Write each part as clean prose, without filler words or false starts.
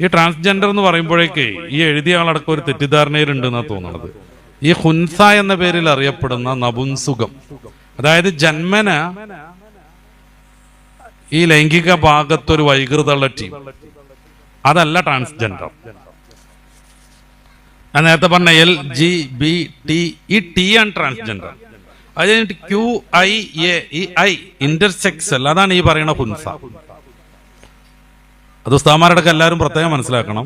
ഈ ട്രാൻസ്ജെൻഡർ എന്ന് പറയുമ്പോഴേക്ക് ഈ എഴുതിയ ആളടക്കം ഒരു തെറ്റിദ്ധാരണയിലുണ്ട് എന്നാണ് തോന്നുന്നത്. ഈ ഹുൻസ എന്ന പേരിൽ അറിയപ്പെടുന്ന നപുംസുകം, അതായത് ജന്മന ഈ ലൈംഗിക ഭാഗത്തൊരു വൈകൃതമുള്ള ടീം, അതല്ല ട്രാൻസ്ജെൻഡർ. ഞാൻ നേരത്തെ പറഞ്ഞ LGBT, ഈ ടി ആണ് ട്രാൻസ്ജെൻഡർ. അത് കഴിഞ്ഞിട്ട് QIA, ഈ I ഇന്റർസെക്സൽ, അതാണ് ഈ പറയുന്ന ഹുൻസ. അത് ഉസ്താമാരുടെ എല്ലാവരും പ്രത്യേകം മനസ്സിലാക്കണം.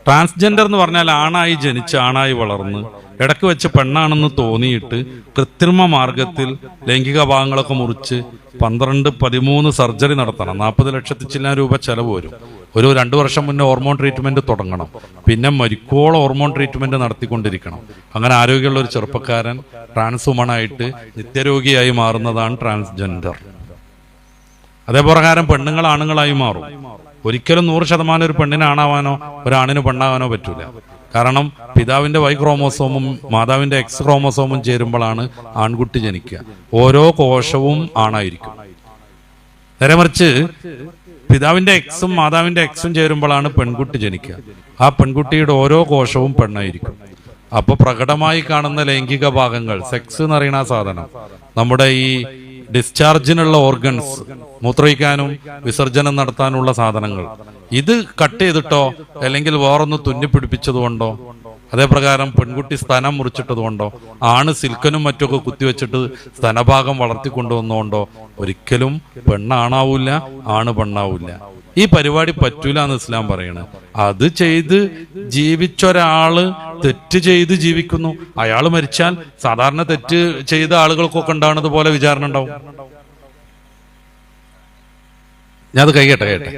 ട്രാൻസ്ജെൻഡർ എന്ന് പറഞ്ഞാൽ ആണായി ജനിച്ച് ആണായി വളർന്ന് ഇടയ്ക്ക് വെച്ച് പെണ്ണാണെന്ന് തോന്നിയിട്ട് കൃത്രിമ മാർഗത്തിൽ ലൈംഗിക ഭാഗങ്ങളൊക്കെ മുറിച്ച് 12-13 സർജറി നടത്തണം. 40 ലക്ഷത്തിൽ ചില രൂപ ചെലവ് വരും. ഒരു 2 വർഷം മുന്നേ ഹോർമോൺ ട്രീറ്റ്മെന്റ് തുടങ്ങണം. പിന്നെ മരിക്കോളം ഹോർമോൺ ട്രീറ്റ്മെന്റ് നടത്തിക്കൊണ്ടിരിക്കണം. അങ്ങനെ ആരോഗ്യമുള്ള ഒരു ചെറുപ്പക്കാരൻ ട്രാൻസ് വുമണായിട്ട് നിത്യരോഗിയായി മാറുന്നതാണ് ട്രാൻസ്ജെൻഡർ. അതേപ്രകാരം പെണ്ണുങ്ങൾ ആണുങ്ങളായി മാറും. ഒരിക്കലും 100% ഒരു പെണ്ണിന് ആണാവാനോ ഒരാണിന് പെണ്ണാവാനോ പറ്റൂല. കാരണം പിതാവിന്റെ Y ക്രോമോസോമും മാതാവിന്റെ X ക്രോമോസോമും ചേരുമ്പോഴാണ് ആൺകുട്ടി ജനിക്കുക. ഓരോ കോശവും ആണായിരിക്കും. നേരെ മറിച്ച് പിതാവിന്റെ Xും മാതാവിന്റെ Xും ചേരുമ്പോഴാണ് പെൺകുട്ടി ജനിക്കുക. ആ പെൺകുട്ടിയുടെ ഓരോ കോശവും പെണ്ണായിരിക്കും. അപ്പൊ പ്രകടമായി കാണുന്ന ലൈംഗിക ഭാഗങ്ങൾ, സെക്സ് എന്ന് പറയുന്ന ആ സാധനം, നമ്മുടെ ഈ ഡിസ്ചാർജിനുള്ള ഓർഗൻസ്, മൂത്രയിക്കാനും വിസർജനം നടത്താനുള്ള സാധനങ്ങൾ, ഇത് കട്ട് ചെയ്തിട്ടോ അല്ലെങ്കിൽ വേറൊന്ന് തുന്നിപ്പിടിപ്പിച്ചതുകൊണ്ടോ, അതേപ്രകാരം പെൺകുട്ടി സ്തനം മുറിച്ചിട്ടതുകൊണ്ടോ, ആണ് സിൽക്കനും മറ്റൊക്കെ കുത്തിവെച്ചിട്ട് സ്തനഭാഗം വളർത്തിക്കൊണ്ടുവന്നുകൊണ്ടോ ഒരിക്കലും പെണ്ണാണാവൂല, ആണ് പെണ്ണാവൂല. ഈ പരിപാടി പറ്റൂല എന്ന് ഇസ്ലാം പറയണ്. അത് ചെയ്ത് ജീവിച്ചൊരാള് തെറ്റ് ചെയ്ത് ജീവിക്കുന്നു. അയാൾ മരിച്ചാൽ സാധാരണ തെറ്റ് ചെയ്ത ആളുകൾക്കൊക്കെ ഉണ്ടാവുന്നത് പോലെ വിചാരണ ഉണ്ടാവും. ഞാൻ അത് കേട്ടെ.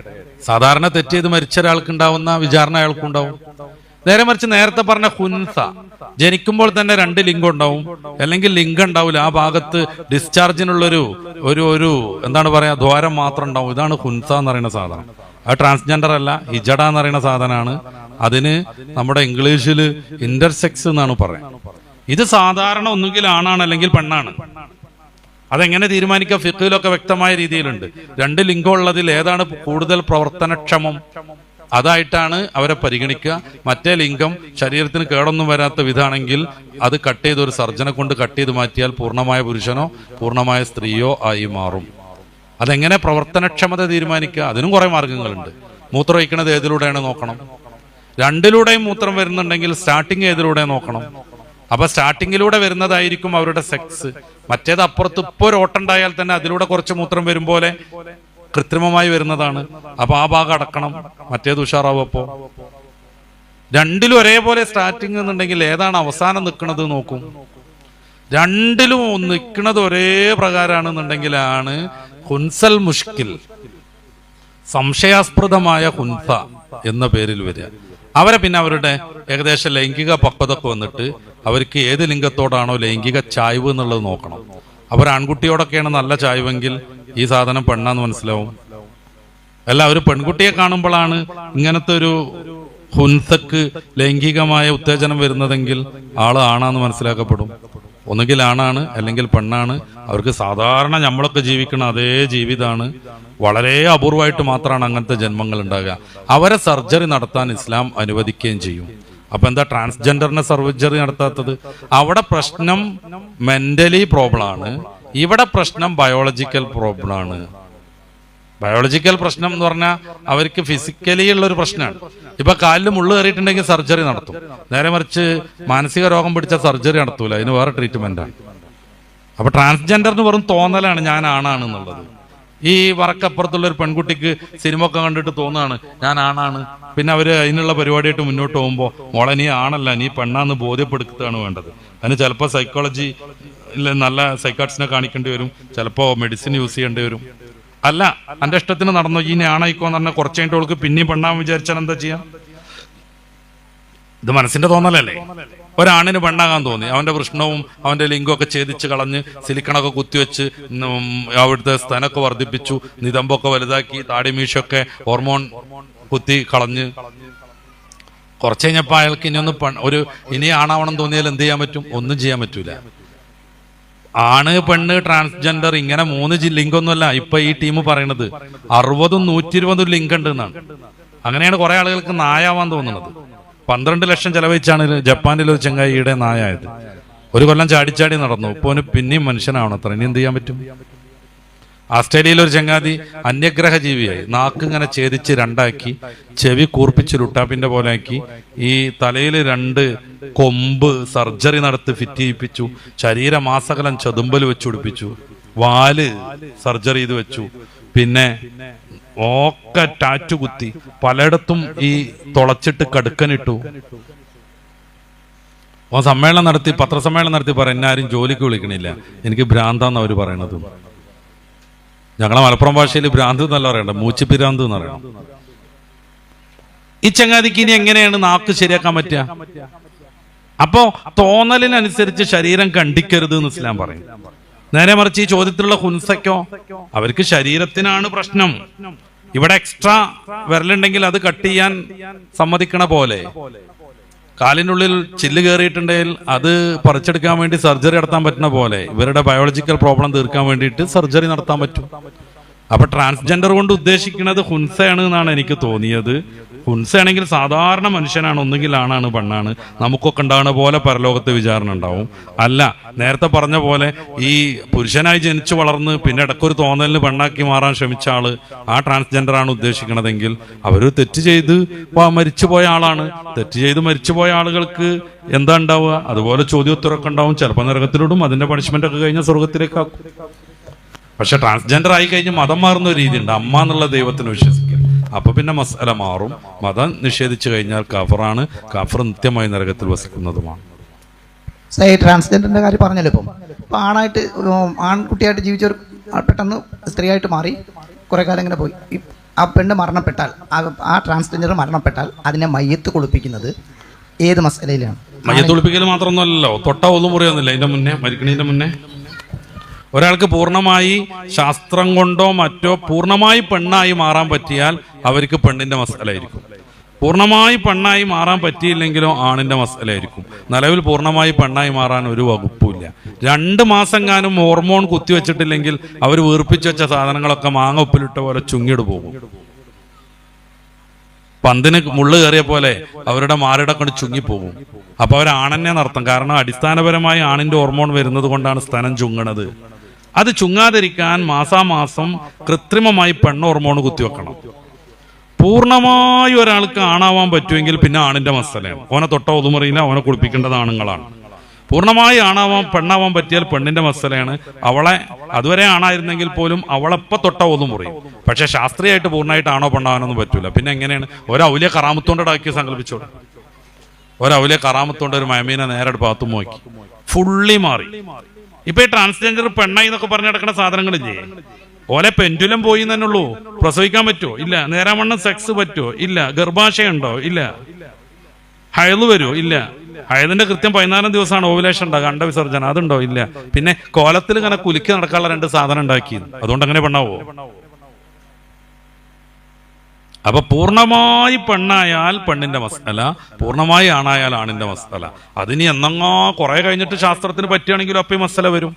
സാധാരണ തെറ്റ് ചെയ്ത് മരിച്ച ഒരാൾക്ക് ഉണ്ടാവുന്ന വിചാരണ അയാൾക്കുണ്ടാവും. നേരെ മറിച്ച് നേരത്തെ പറഞ്ഞ ഹുൻസ, ജനിക്കുമ്പോൾ തന്നെ 2 ലിംഗം ഉണ്ടാവും, അല്ലെങ്കിൽ ലിംഗം ഉണ്ടാവില്ല. ആ ഭാഗത്ത് ഡിസ്ചാർജിനുള്ളൊരു ഒരു എന്താണ് പറയാ, ദ്വാരം മാത്രം ഉണ്ടാവും. ഇതാണ് ഹുൻസ എന്ന് പറയുന്ന സാധനം. അത് ട്രാൻസ്ജെൻഡർ അല്ല, ഹിജഡ എന്ന് പറയുന്ന സാധനമാണ്. അതിന് നമ്മുടെ ഇംഗ്ലീഷിൽ ഇന്റർസെക്സ് എന്നാണ് പറയുന്നത്. ഇത് സാധാരണ ഒന്നുകിൽ ആണാണ് അല്ലെങ്കിൽ പെണ്ണാണ്. അതെങ്ങനെ തീരുമാനിക്കുക? ഫിഖ്ഹിലൊക്കെ വ്യക്തമായ രീതിയിലുണ്ട്. 2 ലിംഗം ഉള്ളതിൽ ഏതാണ് കൂടുതൽ പ്രവർത്തനക്ഷമം, അതായിട്ടാണ് അവരെ പരിഗണിക്കുക. മറ്റേ ലിംഗം ശരീരത്തിന് കേടൊന്നും വരാത്ത വിധാണെങ്കിൽ അത് കട്ട് ചെയ്ത് ഒരു സർജനെ കൊണ്ട് കട്ട് ചെയ്ത് മാറ്റിയാൽ പൂർണ്ണമായ പുരുഷനോ പൂർണ്ണമായ സ്ത്രീയോ ആയി മാറും. അതെങ്ങനെ പ്രവർത്തനക്ഷമത തീരുമാനിക്കുക? അതിനും കുറെ മാർഗങ്ങളുണ്ട്. മൂത്രം ഒഴിക്കണത് ഏതിലൂടെയാണ് നോക്കണം. 2ലൂടെയും മൂത്രം വരുന്നുണ്ടെങ്കിൽ സ്റ്റാർട്ടിങ് ഏതിലൂടെ നോക്കണം. അപ്പൊ സ്റ്റാർട്ടിങ്ങിലൂടെ വരുന്നതായിരിക്കും അവരുടെ സെക്സ്. മറ്റേത് അപ്പുറത്ത് ഇപ്പോൾ ഒരു ഓട്ടുണ്ടായാൽ തന്നെ അതിലൂടെ കുറച്ച് മൂത്രം വരും പോലെ കൃത്രിമമായി വരുന്നതാണ്. അപ്പൊ ആ ഭാഗം അടക്കണം, മറ്റേത് ഉഷാറാവും. അപ്പോ 2ലും ഒരേപോലെ സ്റ്റാർട്ടിങ് എന്നുണ്ടെങ്കിൽ ഏതാണ് അവസാനം നിൽക്കുന്നത് നോക്കും. 2ലും നിൽക്കുന്നത് ഒരേ പ്രകാരമാണെന്നുണ്ടെങ്കിലാണ് ഹുൻസൽ മുഷ്കിൽ, സംശയാസ്പൃതമായ ഹുൻസ എന്ന പേരിൽ വരിക. അവരെ പിന്നെ അവരുടെ ഏകദേശം ലൈംഗിക പക്വതൊക്കെ വന്നിട്ട് അവർക്ക് ഏത് ലിംഗത്തോടാണോ ലൈംഗിക ചായ്വ് എന്നുള്ളത് നോക്കണം. അവർ ആൺകുട്ടിയോടൊക്കെയാണ് നല്ല ചായ്വെങ്കിൽ ഈ സാധനം പെണ്ണാന്ന് മനസ്സിലാവും. അല്ല, ഒരു പെൺകുട്ടിയെ കാണുമ്പോഴാണ് ഇങ്ങനത്തെ ഒരു ഹുൻസക്ക് ലൈംഗികമായ ഉത്തേജനം വരുന്നതെങ്കിൽ ആള് ആണാന്ന് മനസ്സിലാക്കപ്പെടും. ഒന്നുകിൽ ആണാണ് അല്ലെങ്കിൽ പെണ്ണാണ്. അവർക്ക് സാധാരണ നമ്മളൊക്കെ ജീവിക്കുന്ന അതേ ജീവിതമാണ്. വളരെ അപൂർവമായിട്ട് മാത്രമാണ് അങ്ങനത്തെ ജന്മങ്ങൾ ഉണ്ടാകുക. അവരെ സർജറി നടത്താൻ ഇസ്ലാം അനുവദിക്കുകയും ചെയ്യും. അപ്പൊ എന്താ ട്രാൻസ്ജെൻഡറിനെ സർജറി നടത്താത്തത്? അവിടെ പ്രശ്നം മെന്റലി പ്രോബ്ലം ആണ്, ഇവിടെ പ്രശ്നം ബയോളജിക്കൽ പ്രോബ്ലം ആണ്. ബയോളജിക്കൽ പ്രശ്നം എന്ന് പറഞ്ഞാൽ അവർക്ക് ഫിസിക്കലി ഉള്ളൊരു പ്രശ്നമാണ്. ഇപ്പൊ കാലിൽ മുള്ളു കയറിയിട്ടുണ്ടെങ്കിൽ സർജറി നടത്തും. നേരെ മറിച്ച് മാനസിക രോഗം പിടിച്ച സർജറി നടത്തൂല, അതിന് വേറെ ട്രീറ്റ്മെന്റാണ്. അപ്പൊ ട്രാൻസ്ജെൻഡറിന് വെറും തോന്നലാണ് ഞാൻ ആണാണ് എന്നുള്ളത്. ഈ വറക്കപ്പുറത്തുള്ള ഒരു പെൺകുട്ടിക്ക് സിനിമ ഒക്കെ കണ്ടിട്ട് തോന്നുകയാണ് ഞാൻ ആണാണ്. പിന്നെ അവര് അതിനുള്ള പരിപാടിയായിട്ട് മുന്നോട്ട് പോകുമ്പോൾ മോളെ നീ ആണല്ല നീ പെണ്ണാന്ന് ബോധ്യപ്പെടുത്തുകയാണ് വേണ്ടത്. അതിന് ചിലപ്പോൾ സൈക്കോളജി നല്ല സൈക്കാട്രിസ്റ്റിനെ കാണിക്കേണ്ടി വരും, ചിലപ്പോൾ മെഡിസിൻ യൂസ് ചെയ്യേണ്ടി വരും. അല്ല, എന്റെ ഇഷ്ടത്തിന് നടന്നു ഈ ആണായിക്കോന്ന് പറഞ്ഞാൽ കുറച്ച് കഴിഞ്ഞിട്ട് അവൾക്ക് പിന്നെയും പെണ്ണാൻ വിചാരിച്ചാൽ എന്താ ചെയ്യാം? ഇത് മനസ്സിന്റെ തോന്നലല്ലേ? ഒരാണിന് പെണ്ണാകാൻ തോന്നി, അവന്റെ വൃഷ്ണവും അവന്റെ ലിംഗമൊക്കെ ഛേദിച്ച് കളഞ്ഞ് സിലിക്കണൊക്കെ കുത്തിവെച്ച് അവിടുത്തെ സ്തനൊക്കെ വർദ്ധിപ്പിച്ചു, നിതമ്പൊക്കെ വലുതാക്കി, താടിമീശൊക്കെ ഹോർമോൺ കുത്തി കളഞ്ഞ് കുറച്ച് കഴിഞ്ഞപ്പോ അയാൾക്ക് ഇനി ആണാവണം തോന്നിയാൽ എന്ത് ചെയ്യാൻ പറ്റും? ഒന്നും ചെയ്യാൻ പറ്റൂല. ആണ് പെണ്ണ് ട്രാൻസ്ജെൻഡർ ഇങ്ങനെ 3 ലിംഗമൊന്നുമല്ല ഇപ്പൊ ഈ ടീം പറയണത്. 60-120 ലിംഗം ഉണ്ട് എന്നാണ്. അങ്ങനെയാണ് കുറെ ആളുകൾക്ക് നായാവാൻ തോന്നുന്നത്. 12 ലക്ഷം ചെലവഴിച്ചാണ് ജപ്പാനിലെ ഒരു ചെങ്ങായിയുടെ നായായത്. ഒരു കൊല്ലം ചാടിച്ചാടി നടന്നു. ഇപ്പോൾ പിന്നെയും മനുഷ്യനാവണം അത്ര. ഇനി എന്ത് ചെയ്യാൻ പറ്റും? ആസ്ട്രേലിയയിലെ ഒരു ചങ്ങാതി അന്യഗ്രഹ ജീവിയായി. നാക്ക് ഇങ്ങനെ ഛേദിച്ച് 2ആക്കി, ചെവി കൂർപ്പിച്ച് ലുട്ടാപ്പിന്റെ പോലെ ആക്കി, ഈ തലയിൽ 2 കൊമ്പ് സർജറി നടത്തി ഫിറ്റ് ചെയ്യിപ്പിച്ചു, ശരീരമാസകലം ചെതുമ്പൽ വെച്ച് പിടിപ്പിച്ചു, വാല് സർജറി ചെയ്ത് വെച്ചു, പിന്നെ ഒക്കെ ടാറ്റു കുത്തി, പലയിടത്തും ഈ തുളച്ചിട്ട് കടുക്കനിട്ടു. സമ്മേളനം നടത്തി, പത്രസമ്മേളനം നടത്തി പറയും എന്നെ ആരും ജോലിക്ക് വിളിക്കണില്ല, എനിക്ക് ഭ്രാന്താന്ന് അവർ പറയണത്. ഞങ്ങളെ മലപ്പുറം ഭാഷയിൽ ഭ്രാന്ത് എന്നല്ല പറയണ്ട, മൂച്ചിപ്പിരാന്ത് എന്ന് പറയണം. ഈ ചങ്ങാതിക്ക് ഇനി എങ്ങനെയാണ് നാക്ക് ശരിയാക്കാൻ പറ്റുക? അപ്പോ തോന്നലിനനുസരിച്ച് ശരീരം കണ്ടിക്കരുത് എന്ന് ഇസ്ലാം പറയും. നേരെ മറിച്ച് ഈ ചോദ്യത്തിലുള്ള ഹുൻസയ്ക്കോ, അവർക്ക് ശരീരത്തിനാണ് പ്രശ്നം. ഇവിടെ എക്സ്ട്രാ വിരലുണ്ടെങ്കിൽ അത് കട്ട് ചെയ്യാൻ സമ്മതിക്കണ പോലെ, കാലിനുള്ളിൽ ചില്ല് കയറിയിട്ടുണ്ടെങ്കിൽ അത് പറിച്ചെടുക്കാൻ വേണ്ടി സർജറി നടത്താൻ പറ്റുന്ന പോലെ, ഇവരുടെ ബയോളജിക്കൽ പ്രോബ്ലം തീർക്കാൻ വേണ്ടിയിട്ട് സർജറി നടത്താൻ പറ്റും. അപ്പൊ ട്രാൻസ്ജെൻഡർ കൊണ്ട് ഉദ്ദേശിക്കുന്നത് ഹുൻസയാണ് എന്നാണ് എനിക്ക് തോന്നിയത്. ഹുൻസയാണെങ്കിൽ സാധാരണ മനുഷ്യനാണ്, ഒന്നുകിൽ ആണാണ് പെണ്ണാണ്, നമുക്കൊക്കെ ഉണ്ടാകുന്ന പോലെ പരലോകത്തെ വിചാരണ ഉണ്ടാവും. അല്ല, നേരത്തെ പറഞ്ഞ പോലെ ഈ പുരുഷനായി ജനിച്ചു വളർന്ന് പിന്നെ ഇടയ്ക്കൊരു തോന്നലിന് പെണ്ണാക്കി മാറാൻ ശ്രമിച്ച ആള് ആ ട്രാൻസ്ജെൻഡർ ആണ് ഉദ്ദേശിക്കണതെങ്കിൽ അവര് തെറ്റ് ചെയ്ത് മരിച്ചുപോയ ആളാണ്. തെറ്റ് ചെയ്ത് മരിച്ചുപോയ ആളുകൾക്ക് എന്താ ഉണ്ടാവുക? അതുപോലെ ചോദ്യോത്തരമൊക്കെ ഉണ്ടാവും. ചിലപ്പോൾ നരകത്തിലിടും, അതിന്റെ പണിഷ്മെന്റ് ഒക്കെ കഴിഞ്ഞ സ്വർഗത്തിലേക്കാക്കും. പക്ഷെ ട്രാൻസ്ജെൻഡർ ആയി കഴിഞ്ഞ് മതം മാറുന്ന ഒരു രീതിയുണ്ട്. അമ്മ എന്നുള്ള ദൈവത്തിന് വിശ്വസിക്കും. അപ്പൊ പിന്നെ മസല മാറും. മതം നിഷേധിച്ചു കഴിഞ്ഞാൽ കാഫറാണ്. കാഫർ നിത്യമായി നരകത്തിൽ വസിക്കുന്നതുമാണ്. ട്രാൻസ്ജെൻഡറിന്റെ കാര്യം പറഞ്ഞല്ലോ. ഇപ്പൊ ആണായിട്ട് ആൺകുട്ടിയായിട്ട് ജീവിച്ചവർ പെട്ടെന്ന് സ്ത്രീയായിട്ട് മാറി കുറെ കാലം ഇങ്ങനെ പോയി. ആ പെണ്ണ് മരണപ്പെട്ടാൽ, ആ ട്രാൻസ്ജെൻഡർ മരണപ്പെട്ടാൽ അതിനെ മയ്യത്ത് കുളിപ്പിക്കുന്നത് ഏത് മസലയിലാണ്? മയ്യത്ത് കുളിപ്പിക്കൽ മാത്രമൊന്നുമല്ലോ, തൊട്ട ഒന്നും മുറിയൊന്നുമില്ല. അതിന്റെ മുന്നേ, മരിക്കണതിന്റെ മുന്നേ ഒരാൾക്ക് പൂർണ്ണമായി ശാസ്ത്രം കൊണ്ടോ മറ്റോ പൂർണ്ണമായി പെണ്ണായി മാറാൻ പറ്റിയാൽ അവർക്ക് പെണ്ണിന്റെ മസലയായിരിക്കും. പൂർണ്ണമായി പെണ്ണായി മാറാൻ പറ്റിയില്ലെങ്കിലോ ആണിന്റെ മസലയായിരിക്കും. നിലവിൽ പൂർണ്ണമായി പെണ്ണായി മാറാൻ ഒരു വകുപ്പില്ല. 2 മാസമെങ്ങാനും ഹോർമോൺ കുത്തിവെച്ചിട്ടില്ലെങ്കിൽ അവർ വീർപ്പിച്ചു വെച്ച സാധനങ്ങളൊക്കെ മാങ്ങ ഉപ്പിലിട്ട പോലെ ചുങ്ങിട് പോകും. പന്തിന് മുള്ളു കയറിയ പോലെ അവരുടെ മാറിട കൊണ്ട് ചുങ്ങിപ്പോകും. അപ്പൊ അവർ ആണെന്നെ നടത്തും. കാരണം അടിസ്ഥാനപരമായി ആണിന്റെ ഹോർമോൺ വരുന്നത് കൊണ്ടാണ് സ്തനം ചുങ്ങണത്. അത് ചുങ്ങാതിരിക്കാൻ മാസാമാസം കൃത്രിമമായി പെണ്ണ് ഹോർമോൺ കുത്തിവെക്കണം. പൂർണ്ണമായി ഒരാൾക്ക് ആണാവാൻ പറ്റുമെങ്കിൽ പിന്നെ ആണിന്റെ മസലയാണ്. ഓനെ തൊട്ട ഒതുമറിയില്ല, ഓനെ കുളിപ്പിക്കേണ്ടത് ആണുങ്ങളാണ്. പൂർണ്ണമായി പെണ്ണാവാൻ പറ്റിയാൽ പെണ്ണിന്റെ മസലയാണ്. അവളെ അതുവരെ ആണായിരുന്നെങ്കിൽ പോലും അവളെപ്പ തൊട്ട ഒതുമുറിയും. പക്ഷെ ശാസ്ത്രീയമായിട്ട് പൂർണ്ണമായിട്ട് ആണോ പെണ്ണാവാനൊന്നും പറ്റൂല. പിന്നെ എങ്ങനെയാണ്? ഒരൗലിയ കറാമത്തോണ്ടാക്കി സങ്കല്പിച്ചോളൂ. ഒരൗലിയ കറാമത്തോണ്ട് ഒരു മയമീനെ നേരെ ഭാഗത്തും നോക്കി ഫുള്ളി മാറി. ഇപ്പൊ ഈ ട്രാൻസ്ജെൻഡർ പെണ്ണായി എന്നൊക്കെ പറഞ്ഞു നടക്കുന്ന സാധനങ്ങളില്ലേ, ഓലെ പെൻഡുലം പോയി തന്നെ ഉള്ളൂ. പ്രസവിക്കാൻ പറ്റുമോ? ഇല്ല. നേരാമണ്ണം സെക്സ് പറ്റുമോ? ഇല്ല. ഗർഭാശയുണ്ടോ? ഇല്ല. ഹയല് വരുമോ? ഇല്ല. ഹയതിന്റെ കൃത്യം 14 ദിവസമാണ് ഓവുലേഷൻ ഉണ്ടാകുക, അണ്ടവിസർജന, അതുണ്ടോ? ഇല്ല. പിന്നെ കോലത്തിൽ ഇങ്ങനെ കുലുക്കി നടക്കാനുള്ള 2 സാധനം ഉണ്ടാക്കി, അതുകൊണ്ട് അങ്ങനെ പെണ്ണാവോ? അപ്പൊ പൂർണ്ണമായി പെണ്ണായാൽ പെണ്ണിന്റെ മസല, പൂർണ്ണമായി ആണായാൽ ആണിന്റെ മസല. അതിനി എന്നങ്ങോ കുറെ കഴിഞ്ഞിട്ട് ശാസ്ത്രത്തിന് പറ്റുകയാണെങ്കിലും അപ്പൊ ഈ മസല വരും.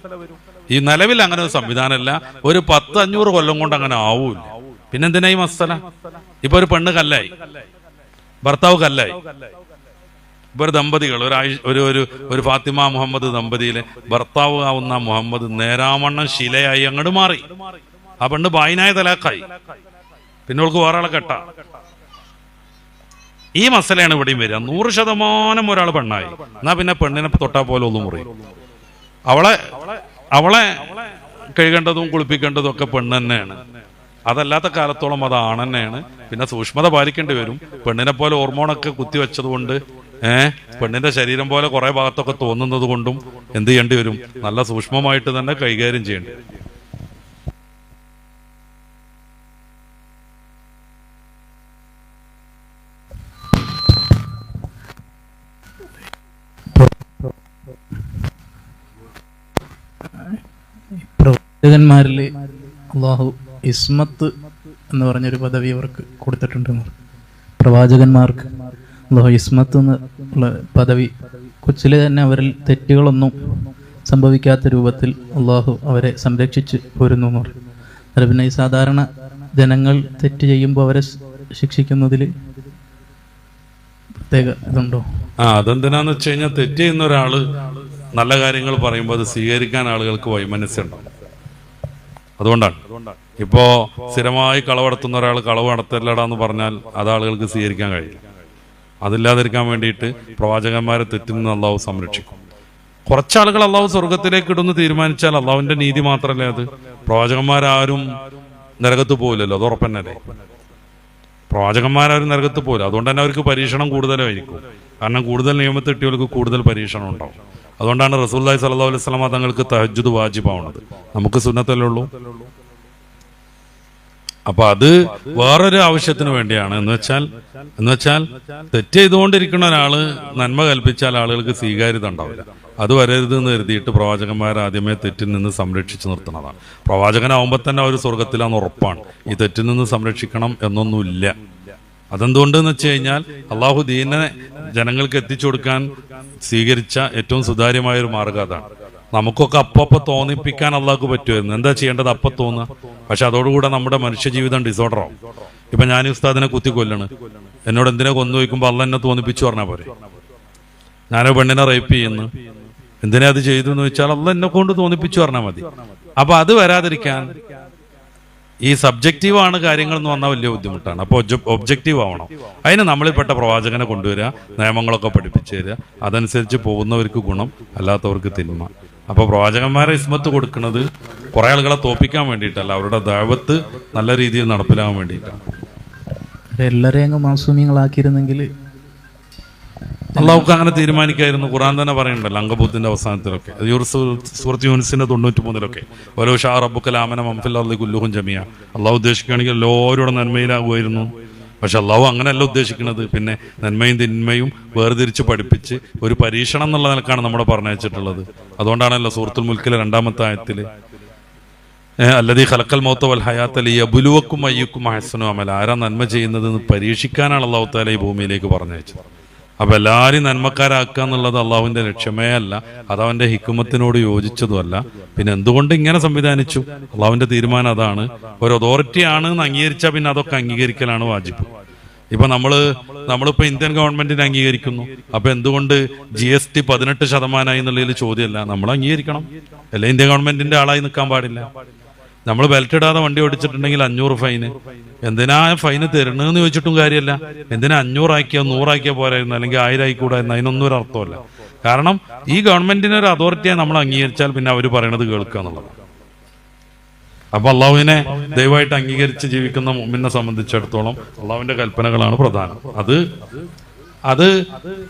ഈ നിലവിൽ അങ്ങനെ ഒരു സംവിധാനമല്ല. ഒരു 100-500 കൊല്ലം കൊണ്ട് അങ്ങനെ ആവൂല. പിന്നെന്തിനാ ഈ മസല? ഇപ്പൊ ഒരു പെണ്ണ് കല്ലായി, ഭർത്താവ് കല്ലായി. ഇപ്പൊ ഒരു ദമ്പതികൾ, ഒരു ഫാത്തിമ മുഹമ്മദ് ദമ്പതിയിലെ ഭർത്താവ് ആവുന്ന മുഹമ്മദ് നേരാമണ്ണം ശിലയായി അങ്ങോട്ട് മാറി. ആ പെണ്ണ് ബായിനായ തലാക്കായി. പിന്നെ അവൾക്ക് വേറെ ആളെ കെട്ട. ഈ മസലയാണ് ഇവിടെയും വരിക. 100% ഒരാൾ പെണ്ണായി, എന്നാ പിന്നെ പെണ്ണിനെ തൊട്ടാ പോലെ ഒന്നും മുറി. അവളെ കഴുകേണ്ടതും കുളിപ്പിക്കേണ്ടതും ഒക്കെ പെണ്ണ് തന്നെയാണ്. അതല്ലാത്ത കാലത്തോളം അത് ആണെന്നെയാണ്. പിന്നെ സൂക്ഷ്മത പാലിക്കേണ്ടി വരും. പെണ്ണിനെ പോലെ ഹോർമോണൊക്കെ കുത്തിവെച്ചത് കൊണ്ട്, പെണ്ണിന്റെ ശരീരം പോലെ കുറെ ഭാഗത്തൊക്കെ തോന്നുന്നത് കൊണ്ടും എന്ത് ചെയ്യേണ്ടി വരും? നല്ല സൂക്ഷ്മമായിട്ട് തന്നെ കൈകാര്യം ചെയ്യേണ്ടി വരും. പ്രവാചകന്മാരിൽ അള്ളാഹു ഇസ്മത്ത് എന്ന് പറഞ്ഞൊരു പദവി അവർക്ക് കൊടുത്തിട്ടുണ്ടെന്ന്. പ്രവാചകന്മാർക്ക് അള്ളാഹു ഇസ്മത്ത് എന്നുള്ള പദവി കൊച്ചിലെ തന്നെ അവരിൽ തെറ്റുകളൊന്നും സംഭവിക്കാത്ത രൂപത്തിൽ അള്ളാഹു അവരെ സംരക്ഷിച്ച് പോരുന്നു എന്ന് പറയും. അത് പിന്നെ ഈ സാധാരണ ജനങ്ങൾ തെറ്റ് ചെയ്യുമ്പോൾ അവരെ ശിക്ഷിക്കുന്നതിൽ പ്രത്യേക ഇതുണ്ടോ? അതെന്തിനാന്ന് വെച്ച് കഴിഞ്ഞാൽ തെറ്റ് ചെയ്യുന്ന ഒരാള് നല്ല കാര്യങ്ങൾ പറയുമ്പോൾ അത് സ്വീകരിക്കാൻ ആളുകൾക്ക് വൈമനസ്സുണ്ടാവും. അതുകൊണ്ടാണ് ഇപ്പോ സ്ഥിരമായി കളവ് നടത്തുന്ന ഒരാൾ കളവ് നടത്തല്ലടാന്ന് പറഞ്ഞാൽ അത് ആളുകൾക്ക് സ്വീകരിക്കാൻ കഴിയില്ല. അതില്ലാതിരിക്കാൻ വേണ്ടിയിട്ട് പ്രവാചകന്മാരെ തെറ്റിൽ നിന്ന് അള്ളാഹു സംരക്ഷിക്കും. കുറച്ചാളുകൾ അള്ളാഹു സ്വർഗത്തിലേക്ക് ഇടുന്ന് തീരുമാനിച്ചാൽ അള്ളാഹുവിന്റെ നീതി മാത്രമല്ലേ അത്. പ്രവാചകന്മാരാരും നരകത്ത് പോകില്ലല്ലോ, അത് ഉറപ്പന്നല്ലേ. പ്രവാചകന്മാരാരും നരകത്ത് പോകില്ല. അതുകൊണ്ട് തന്നെ അവർക്ക് പരീക്ഷണം കൂടുതലായിരിക്കും. കാരണം കൂടുതൽ നിയമത്ത് കിട്ടിയവർക്ക് കൂടുതൽ പരീക്ഷണം ഉണ്ടാവും. അതുകൊണ്ടാണ് റസൂലുള്ളാഹി സ്വല്ലല്ലാഹു അലൈഹി വസല്ലം തങ്ങൾക്ക് തഹജ്ജുദ് വാജിബാവുന്നത്. നമുക്ക് സുന്നത്തല്ലേ ഉള്ളൂ. അപ്പൊ അത് വേറൊരു ആവശ്യത്തിന് വേണ്ടിയാണ്. എന്ന് വെച്ചാൽ തെറ്റ് ചെയ്തുകൊണ്ടിരിക്കുന്ന ഒരാള് നന്മ കൽപ്പിച്ചാൽ ആളുകൾക്ക് സ്വീകാര്യത ഉണ്ടാവില്ല. അത് വരരുത് എന്ന് കരുതിയിട്ട് പ്രവാചകന്മാർ ആദ്യമേ തെറ്റിൽ നിന്ന് സംരക്ഷിച്ചു നിർത്തുന്നതാണ്. പ്രവാചകനാവുമ്പോൾ തന്നെ അവർ സ്വർഗത്തിലാന്ന് ഉറപ്പാണ്. ഈ തെറ്റിൽ നിന്ന് സംരക്ഷിക്കണം എന്നൊന്നുമില്ല. അതെന്തുകൊണ്ടെന്ന് വെച്ച് കഴിഞ്ഞാൽ അള്ളാഹു ദീനെ ജനങ്ങൾക്ക് എത്തിച്ചു കൊടുക്കാൻ സ്വീകരിച്ച ഏറ്റവും സുതാര്യമായ ഒരു മാർഗം അതാണ്. നമുക്കൊക്കെ അപ്പപ്പോ തോന്നിപ്പിക്കാൻ അള്ളാഹ്ക്ക് പറ്റുമായിരുന്നു. എന്താ ചെയ്യേണ്ടത്? അപ്പൊ തോന്നുക. പക്ഷെ അതോടുകൂടെ നമ്മുടെ മനുഷ്യജീവിതം ഡിസോർഡർ ആവും. ഇപ്പൊ ഞാൻ ഉസ്താദിനെ കുത്തിക്കൊല്ലണ്, എന്നോട് എന്തിനാ കൊന്നു വയ്ക്കുമ്പോൾ അള്ള എന്നെ തോന്നിപ്പിച്ചു പറഞ്ഞാൽ പോരെ. ഞാനോ പെണ്ണിനെ റേപ്പ് ചെയ്യുന്നു, എന്തിനാ അത് ചെയ്തു എന്ന് വെച്ചാൽ അള്ള എന്നെ കൊണ്ട് തോന്നിപ്പിച്ചു പറഞ്ഞാൽ മതി. അപ്പൊ അത് വരാതിരിക്കാൻ ഈ സബ്ജക്റ്റീവാണ് കാര്യങ്ങൾ എന്ന് വന്നാൽ വലിയ ബുദ്ധിമുട്ടാണ്. അപ്പോൾ ഒബ്ജക്റ്റീവ് ആവണം. അതിന് നമ്മളിൽപ്പെട്ട പ്രവാചകനെ കൊണ്ടുവരിക, നിയമങ്ങളൊക്കെ പഠിപ്പിച്ചു തരിക, അതനുസരിച്ച് പോകുന്നവർക്ക് ഗുണം, അല്ലാത്തവർക്ക് തിന്മ. അപ്പോൾ പ്രവാചകന്മാരെ ഇസ്മത്ത് കൊടുക്കുന്നത് കുറെ ആളുകളെ തോപ്പിക്കാൻ വേണ്ടിയിട്ടല്ല, അവരുടെ ദഅവത്ത് നല്ല രീതിയിൽ നടപ്പിലാകാൻ വേണ്ടിയിട്ടാണ്. എല്ലാവരെയും അങ്ങ് മാസൂമികളാക്കിയിരുന്നെങ്കിൽ അള്ളാഹുക്ക് അങ്ങനെ തീരുമാനിക്കായിരുന്നു. ഖുർആൻ തന്നെ പറയുന്നുണ്ടല്ലോ അങ്കബൂത്തിന്റെ അവസാനത്തിലൊക്കെ, സൂറത്ത് യൂനിസിന്റെ 93-ലൊക്കെ, ഓരോ ഷാ റബ്ബുക്കൽ ആമന മൻഫിൽ അർളി കുല്ലുഹും ജമിയ. അള്ളാഹു ഉദ്ദേശിക്കുകയാണെങ്കിൽ എല്ലാവരോടും നന്മയിലാകുമായിരുന്നു. പക്ഷെ അള്ളാഹു അങ്ങനെയല്ല ഉദ്ദേശിക്കുന്നത്. പിന്നെ നന്മയും തിന്മയും വേർതിരിച്ച് പഠിപ്പിച്ച് ഒരു പരീക്ഷണം എന്നുള്ള നിലക്കാണ് നമ്മുടെ പറഞ്ഞയച്ചിട്ടുള്ളത്. അതുകൊണ്ടാണല്ലോ സൂറത്തുൽ മുൽക്കിലെ 2-ാമത്തെ ആയത്തില് അല്ലദീ ഖലഖൽ മൗത വൽ ഹയാത ലിയബ്ലുവക്കും അയ്യുക്കും അഹ്സനു അമല, ആരാ നന്മ ചെയ്യുന്നത് എന്ന് പരീക്ഷിക്കാനാണ് അള്ളാഹു തആല ഈ ഭൂമിയിലേക്ക് പറഞ്ഞയച്ചത്. അപ്പൊ എല്ലാവരും നന്മക്കാരാക്കുക എന്നുള്ളത് അള്ളാഹുവിന്റെ ലക്ഷ്യമേ അല്ല, അത് അവന്റെ ഹിക്മത്തിനോട് യോജിച്ചതുമല്ല. പിന്നെ എന്തുകൊണ്ട് ഇങ്ങനെ സംവിധാനിച്ചു? അള്ളാഹുവിന്റെ തീരുമാനം അതാണ്. ഒരു അതോറിറ്റി ആണ് എന്ന് അംഗീകരിച്ചാൽ പിന്നെ അതൊക്കെ അംഗീകരിക്കലാണ് വാജിബ്. ഇപ്പൊ നമ്മളിപ്പോ ഇന്ത്യൻ ഗവൺമെന്റിനെ അംഗീകരിക്കുന്നു. അപ്പൊ എന്തുകൊണ്ട് GST 18% എന്നുള്ളതിൽ ചോദ്യമല്ല, നമ്മൾ അംഗീകരിക്കണം. അല്ലെ ഇന്ത്യൻ ഗവൺമെന്റിന്റെ ആളായി നിൽക്കാൻ പാടില്ല. നമ്മൾ ബെൽറ്റ് ഇടാതെ വണ്ടി ഓടിച്ചിട്ടുണ്ടെങ്കിൽ 500 ഫൈന്. എന്തിനാ ഫൈന് തരണമെന്ന് ചോദിച്ചിട്ടും കാര്യമല്ല. എന്തിനാ 500 ആക്കിയോ 100 ആക്കിയോ പോരായിരുന്നു, അല്ലെങ്കിൽ 1000 ആയിക്കൂടായിരുന്നു? അതിനൊന്നും ഒരു അർത്ഥമല്ല. കാരണം ഈ ഗവൺമെന്റിനെ ഒരു അതോറിറ്റിയെ നമ്മൾ അംഗീകരിച്ചാൽ പിന്നെ അവർ പറയണത് കേൾക്കുക എന്നുള്ളത്. അപ്പൊ അള്ളാഹുവിനെ ദയവായിട്ട് അംഗീകരിച്ച് ജീവിക്കുന്ന മുഅ്മിനെ സംബന്ധിച്ചിടത്തോളം അള്ളാഹുവിന്റെ കൽപ്പനകളാണ് പ്രധാനം. അത്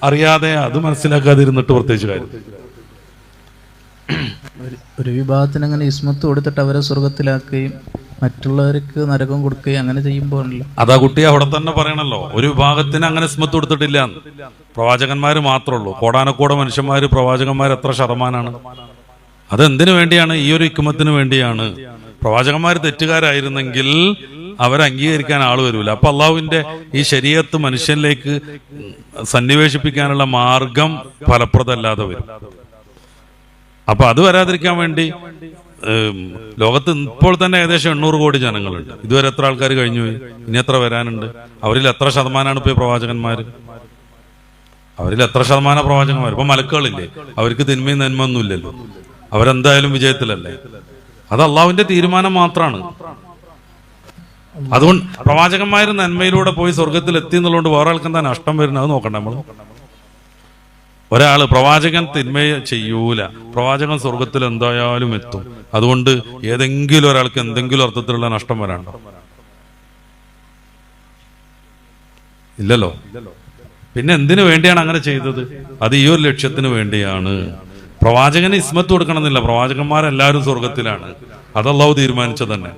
അറിയാതെ അത് മനസ്സിലാക്കാതിരുന്നിട്ട് പ്രത്യേകിച്ച് കാര്യം. ഒരു വിഭാഗത്തിന് അങ്ങനെ ഇസ്മത്ത് കൊടുത്തിട്ട് അവരെ സ്വർഗത്തിലാക്കുകയും മറ്റുള്ളവർക്ക് നരകം കൊടുക്കുകയും അങ്ങനെ ചെയ്യുമ്പോഴല്ലോ. അതാ കുട്ടി അവിടെ തന്നെ പറയണല്ലോ, ഒരു വിഭാഗത്തിന് അങ്ങനെ ഇസ്മത്ത് കൊടുത്തിട്ടില്ല. പ്രവാചകന്മാര് മാത്രമേ ഉള്ളൂ. കോടാനക്കോടെ മനുഷ്യന്മാര് പ്രവാചകന്മാർ എത്ര ശതമാനാണ്? അതെന്തിനു വേണ്ടിയാണ്? ഈ ഒരു ഹിക്മത്തിന് വേണ്ടിയാണ്. പ്രവാചകന്മാർ തെറ്റുകാരായിരുന്നെങ്കിൽ അവരെ അംഗീകരിക്കാൻ ആൾ വരൂല. അപ്പൊ അള്ളാഹുവിന്റെ ഈ ശരീഅത്ത് മനുഷ്യനിലേക്ക് സന്നിവേശിപ്പിക്കാനുള്ള മാർഗം ഫലപ്രദമല്ലാതെ വരും. അപ്പൊ അത് വരാതിരിക്കാൻ വേണ്ടി ലോകത്ത് ഇപ്പോൾ തന്നെ ഏകദേശം 800 കോടി ജനങ്ങളുണ്ട്. ഇതുവരെ എത്ര ആൾക്കാർ കഴിഞ്ഞുപോയി? ഇനി എത്ര വരാനുണ്ട്? അവരിൽ എത്ര ശതമാനമാണ് ഇപ്പൊ പ്രവാചകന്മാര്? അവരിൽ എത്ര ശതമാനം പ്രവാചകന്മാർ? ഇപ്പൊ മലക്കുകളില്ലേ, അവർക്ക് തിന്മയും നന്മയൊന്നും ഇല്ലല്ലോ. അവരെന്തായാലും വിജയത്തിലല്ലേ. അത് അള്ളാഹുവിന്റെ തീരുമാനം മാത്രമാണ്. അതുകൊണ്ട് പ്രവാചകന്മാർ നന്മയിലൂടെ പോയി സ്വർഗത്തിൽ എത്തി എന്നുള്ളതുകൊണ്ട് വേറെ ആൾക്കെന്താ നഷ്ടം വരുന്നത്? അത് നോക്കണ്ട നമ്മൾ. ഒരാള് പ്രവാചകൻ തിന്മയെ ചെയ്യൂല, പ്രവാചകൻ സ്വർഗത്തിൽ എന്തായാലും എത്തും. അതുകൊണ്ട് ഏതെങ്കിലും ഒരാൾക്ക് എന്തെങ്കിലും അർത്ഥത്തിലുള്ള നഷ്ടം വരാണ്ടോ? ഇല്ലല്ലോ. പിന്നെ എന്തിനു വേണ്ടിയാണ് അങ്ങനെ ചെയ്തത്? അത് ഈ ഒരു ലക്ഷ്യത്തിന് വേണ്ടിയാണ്. പ്രവാചകന് ഇസ്മത്ത് കൊടുക്കണമെന്നില്ല, പ്രവാചകന്മാരെല്ലാവരും സ്വർഗത്തിലാണ്. അത് അള്ളാഹു തീരുമാനിച്ചത് തന്നെ.